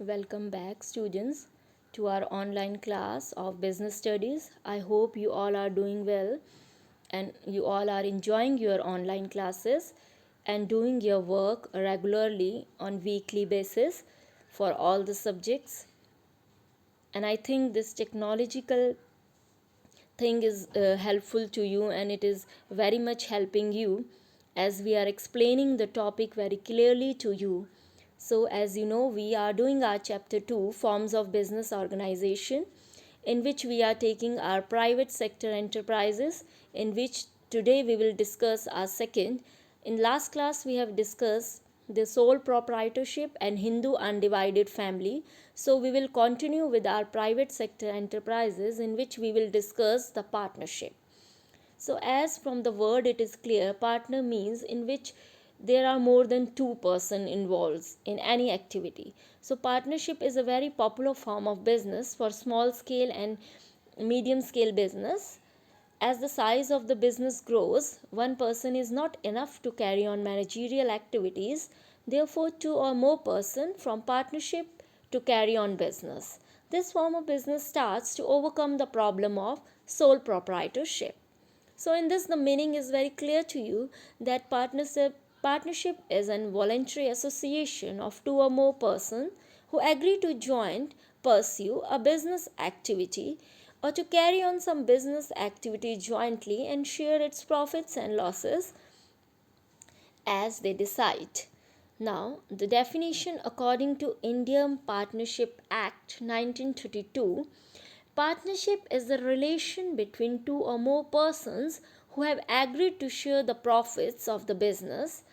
Welcome back, students, to our online class of business studies. I hope you all are doing well and you all are enjoying your online classes and doing your work regularly on weekly basis for all the subjects. And I think this technological thing is helpful to you and it is very much helping you as we are explaining the topic very clearly to you. So, as you know, we are doing our chapter 2 forms of business organization, in which we are taking our private sector enterprises, in which today we will discuss our second. In last class, we have discussed the sole proprietorship and Hindu undivided family. So, we will continue with our private sector enterprises, in which we will discuss the partnership. So, as from the word it is clear, partner means in which there are more than two persons involved in any activity. So, partnership is a very popular form of business for small scale and medium scale business. As the size of the business grows, one person is not enough to carry on managerial activities. Therefore, two or more persons from partnership to carry on business. This form of business starts to overcome the problem of sole proprietorship. So, in this, the meaning is very clear to you that partnership is an voluntary association of two or more persons who agree to join, pursue a business activity, or to carry on some business activity jointly and share its profits and losses as they decide. Now, the definition according to Indian Partnership Act 1932. Partnership is the relation between two or more persons who have agreed to share the profits of the business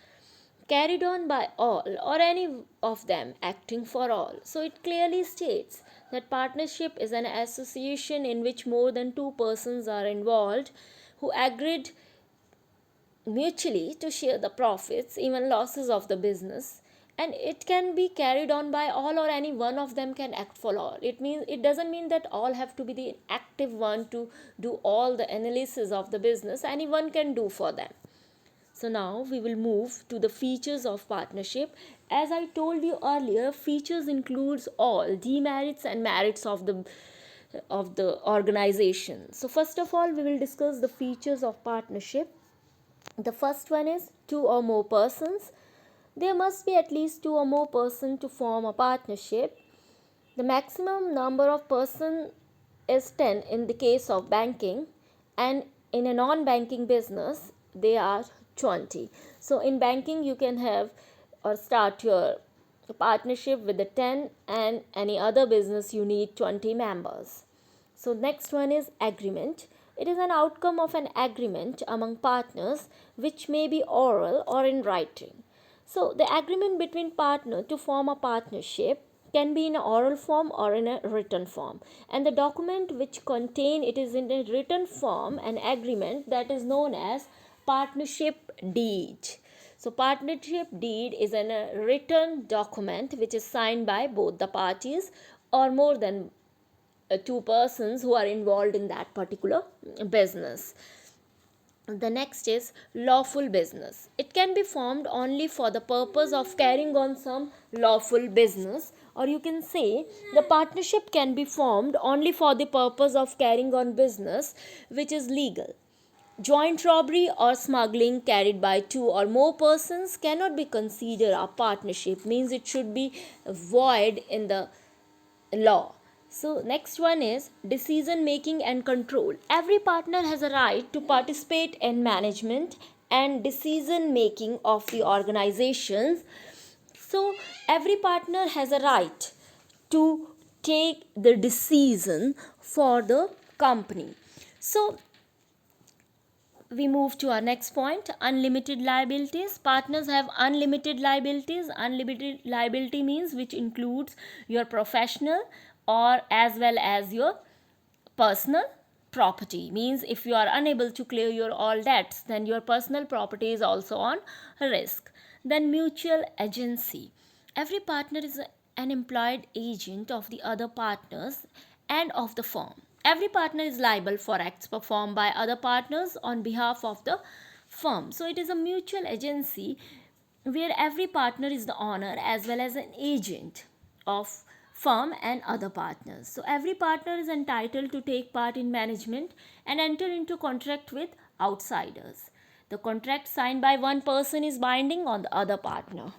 carried on by all or any of them acting for all. So it clearly states that partnership is an association in which more than two persons are involved who agreed mutually to share the profits, even losses of the business, and it can be carried on by all or any one of them can act for all. It doesn't mean that all have to be the active one to do all the analysis of the business. Anyone can do for them. So now we will move to the features of partnership. As I told you earlier, features includes all demerits and merits of the organization. So first of all, we will discuss the features of partnership. The first one is two or more persons. There must be at least two or more persons to form a partnership. The maximum number of persons is 10 in the case of banking, and in a non-banking business they are 20. So in banking you can have or start your partnership with the 10, and any other business you need 20 members. So next one is agreement. It is an outcome of an agreement among partners which may be oral or in writing. So the agreement between partner to form a partnership can be in an oral form or in a written form, and the document which contain it is in a written form an agreement that is known as partnership deed. So partnership deed is a written document which is signed by both the parties or more than two persons who are involved in that particular business. The next is lawful business. It can be formed only for the purpose of carrying on some lawful business, or you can say the partnership can be formed only for the purpose of carrying on business which is legal. Joint robbery or smuggling carried by two or more persons cannot be considered a partnership, means it should be void in the law. So next one is decision making and control. Every partner has a right to participate in management and decision making of the organizations. So every partner has a right to take the decision for the company. So we move to our next point, unlimited liabilities. Partners have unlimited liabilities. Unlimited liability means which includes your professional or as well as your personal property. Means if you are unable to clear your all debts, then your personal property is also on risk. Then mutual agency. Every partner is an employed agent of the other partners and of the firm. Every partner is liable for acts performed by other partners on behalf of the firm. So it is a mutual agency where every partner is the owner as well as an agent of firm and other partners. So every partner is entitled to take part in management and enter into contract with outsiders. The contract signed by one person is binding on the other partner.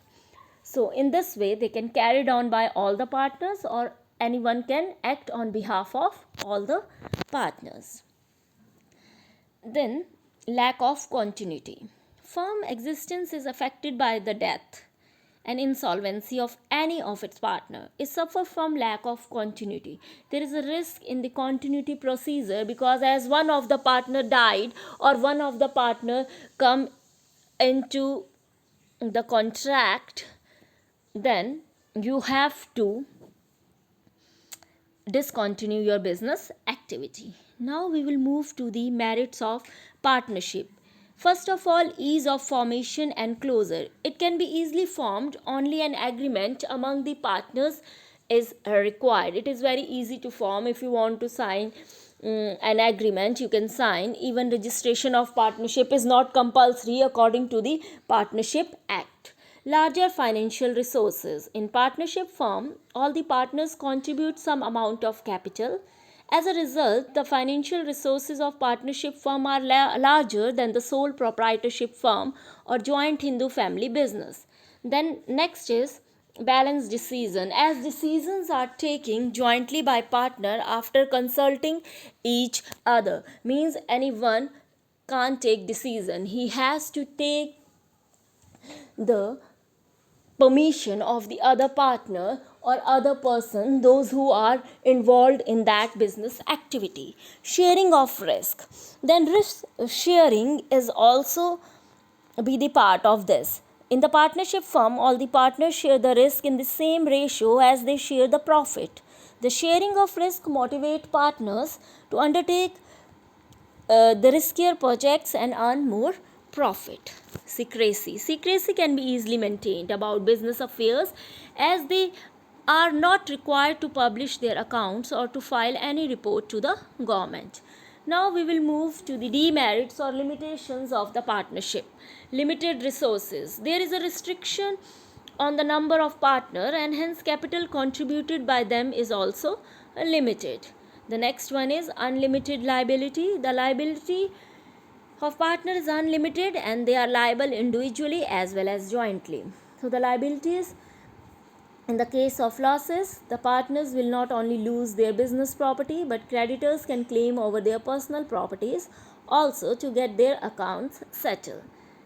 So in this way, they can carried on by all the partners, or anyone can act on behalf of all the partners. Then, lack of continuity. Firm existence is affected by the death and insolvency of any of its partner. It suffers from lack of continuity. There is a risk in the continuity procedure, because as one of the partner died or one of the partner come into the contract, then you have to discontinue your business activity. Now we will move to the merits of partnership. First of all, ease of formation and closure. It can be easily formed, only an agreement among the partners is required. It is very easy to form. If you want to sign an agreement, you can sign. Even registration of partnership is not compulsory according to the Partnership Act. Larger financial resources. In partnership firm, all the partners contribute some amount of capital. As a result, the financial resources of partnership firm are larger than the sole proprietorship firm or joint Hindu family business. Then next is balanced decision. As decisions are taken jointly by partner after consulting each other, means anyone can't take decision. He has to take the permission of the other partner or other person, those who are involved in that business activity. Sharing of risk. Then risk sharing is also be the part of this. In the partnership firm, all the partners share the risk in the same ratio as they share the profit. The sharing of risk motivate partners to undertake the riskier projects and earn more profit. Secrecy. Secrecy can be easily maintained about business affairs, as they are not required to publish their accounts or to file any report to the government. Now we will move to the demerits or limitations of the partnership. Limited resources. There is a restriction on the number of partners, and hence capital contributed by them is also limited. The next one is unlimited liability. The liability of partner is unlimited and they are liable individually as well as jointly. So the liabilities, in the case of losses, the partners will not only lose their business property, but creditors can claim over their personal properties also to get their accounts settled.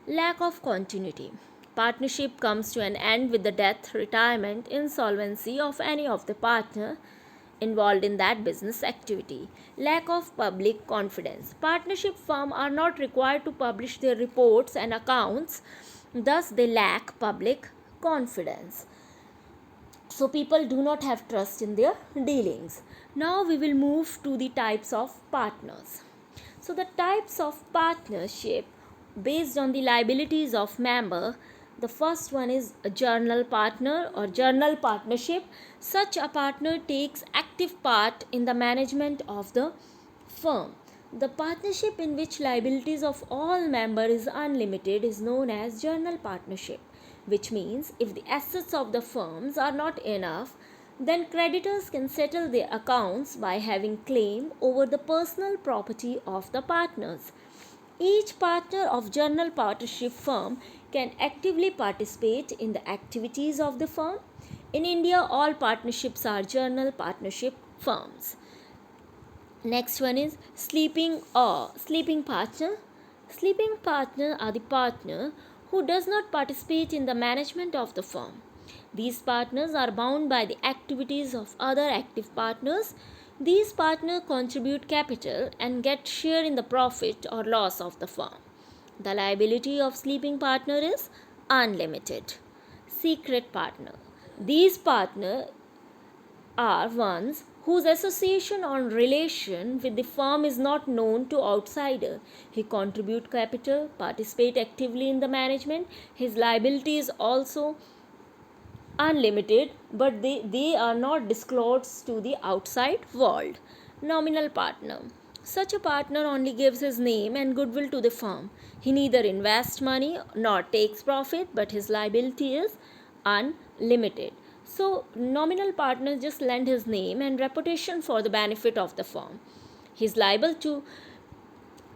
Lack of continuity. Partnership comes to an end with the death, retirement, insolvency of any of the partner involved in that business activity. Lack of public confidence. Partnership firms are not required to publish their reports and accounts, thus they lack public confidence. So people do not have trust in their dealings. Now we will move to the types of partners. So the types of partnership based on the liabilities of member. The first one is a journal partner or journal partnership. Such a partner takes active part in the management of the firm. The partnership in which liabilities of all members is unlimited is known as journal partnership, which means if the assets of the firms are not enough, then creditors can settle their accounts by having claim over the personal property of the partners. Each partner of journal partnership firm can actively participate in the activities of the firm. In India, all partnerships are journal partnership firms. Next one is sleeping partner. Sleeping partner are the partner who does not participate in the management of the firm. These partners are bound by the activities of other active partners. These partners contribute capital and get share in the profit or loss of the firm. The liability of sleeping partner is unlimited. Secret partner. These partners are ones whose association or relation with the firm is not known to outsider. He contribute capital, participate actively in the management. His liability is also unlimited, but they are not disclosed to the outside world. Nominal partner. Such a partner only gives his name and goodwill to the firm. He neither invests money nor takes profit, but his liability is unlimited. So nominal partner just lend his name and reputation for the benefit of the firm. He is liable to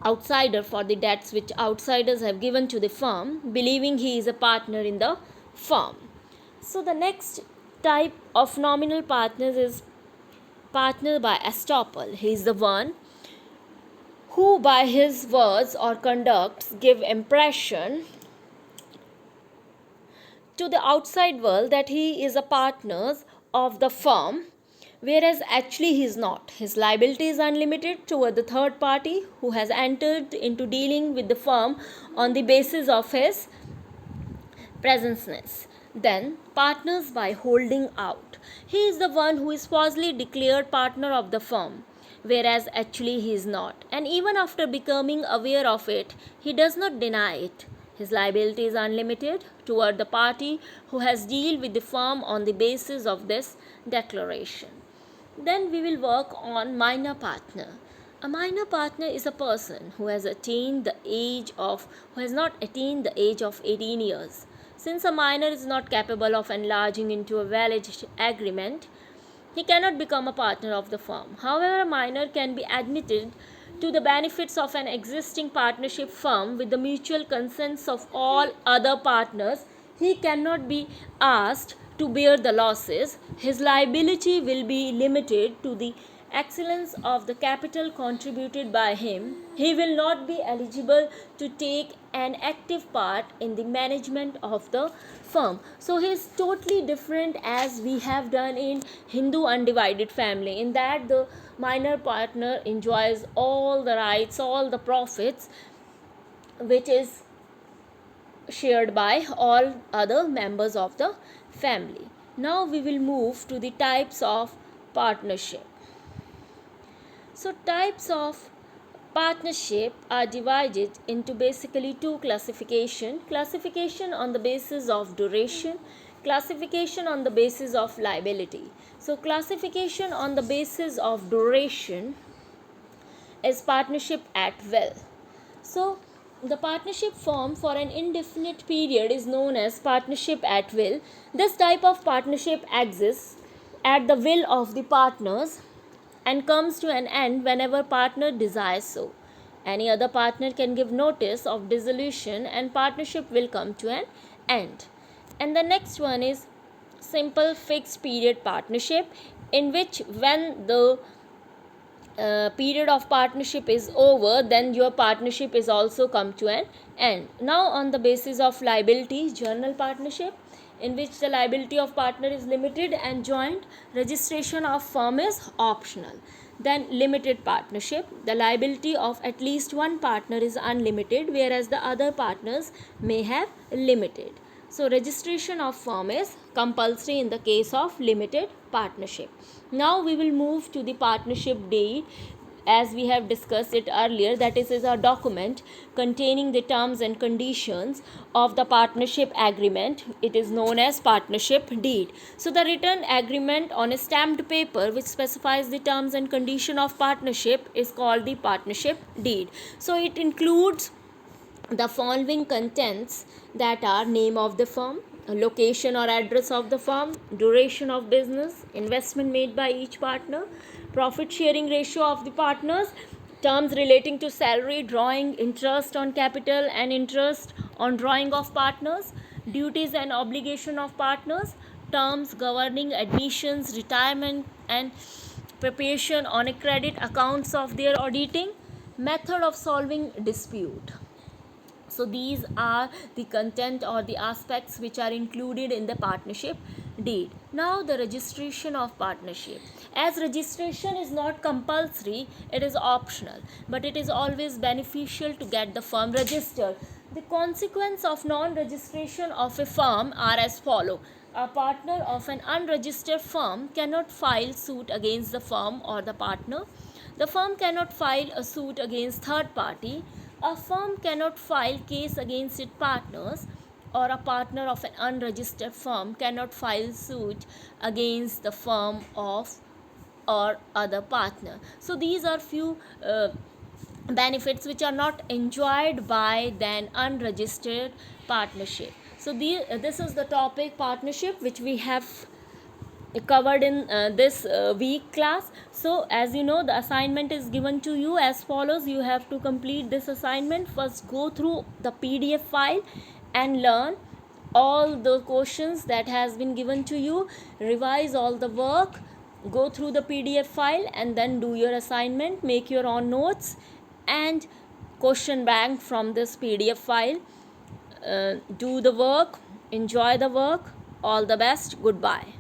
outsider for the debts which outsiders have given to the firm, believing he is a partner in the firm. So the next type of nominal partners is partner by estoppel. He is the one who by his words or conducts give impression to the outside world that he is a partner of the firm, whereas actually he is not. His liability is unlimited toward the third party who has entered into dealing with the firm on the basis of his presenceness. Then, partners by holding out. He is the one who is falsely declared partner of the firm, whereas actually he is not. And even after becoming aware of it, he does not deny it. His liability is unlimited toward the party who has dealt with the firm on the basis of this declaration. Then we will work on minor partner. A minor partner is a person who has not attained the age of 18 years. Since a minor is not capable of enlarging into a valid agreement, he cannot become a partner of the firm. However, a minor can be admitted to the benefits of an existing partnership firm with the mutual consents of all other partners. He cannot be asked to bear the losses. His liability will be limited to the excellence of the capital contributed by him. He will not be eligible to take an active part in the management of the firm. So he is totally different as we have done in Hindu undivided family, in that the minor partner enjoys all the rights, all the profits which is shared by all other members of the family. Now we will move to the types of partnership. So types of partnership are divided into basically two classification. Classification on the basis of duration, classification on the basis of liability. So classification on the basis of duration is partnership at will. So the partnership formed for an indefinite period is known as partnership at will. This type of partnership exists at the will of the partners and comes to an end whenever partner desires so. Any other partner can give notice of dissolution and partnership will come to an end. And the next one is simple fixed period partnership, in which when the period of partnership is over, then your partnership is also come to an end. Now on the basis of liability, general partnership, in which the liability of partner is limited and joint registration of firm is optional. Then limited partnership, the liability of at least one partner is unlimited, whereas the other partners may have limited. So registration of firm is compulsory in the case of limited partnership. Now we will move to the partnership deed, as we have discussed it earlier, that is a document containing the terms and conditions of the partnership agreement. It is known as partnership deed. So the written agreement on a stamped paper which specifies the terms and condition of partnership is called the partnership deed. So it includes the following contents, that are name of the firm, location or address of the firm, duration of business, investment made by each partner, profit sharing ratio of the partners, terms relating to salary, drawing, interest on capital and interest on drawing of partners, duties and obligation of partners, terms governing admissions, retirement and preparation on a credit accounts of their auditing, method of solving dispute. So these are the content or the aspects which are included in the partnership deed. Now the registration of partnership. As registration is not compulsory, it is optional, but it is always beneficial to get the firm registered. The consequence of non-registration of a firm are as follow. A partner of an unregistered firm cannot file suit against the firm or the partner. The firm cannot file a suit against third party. A firm cannot file case against its partners, or a partner of an unregistered firm cannot file suit against the firm of or other partner. So these are few benefits which are not enjoyed by then unregistered partnership. So this is the topic partnership which we have covered in this week class. So as you know, the assignment is given to you as follows. You have to complete this assignment. First, go through the PDF file and learn all the questions that has been given to you, revise all the work, go through the PDF file, and then do your assignment, make your own notes and question bank from this PDF file. Do the work, enjoy the work. All the best. Goodbye.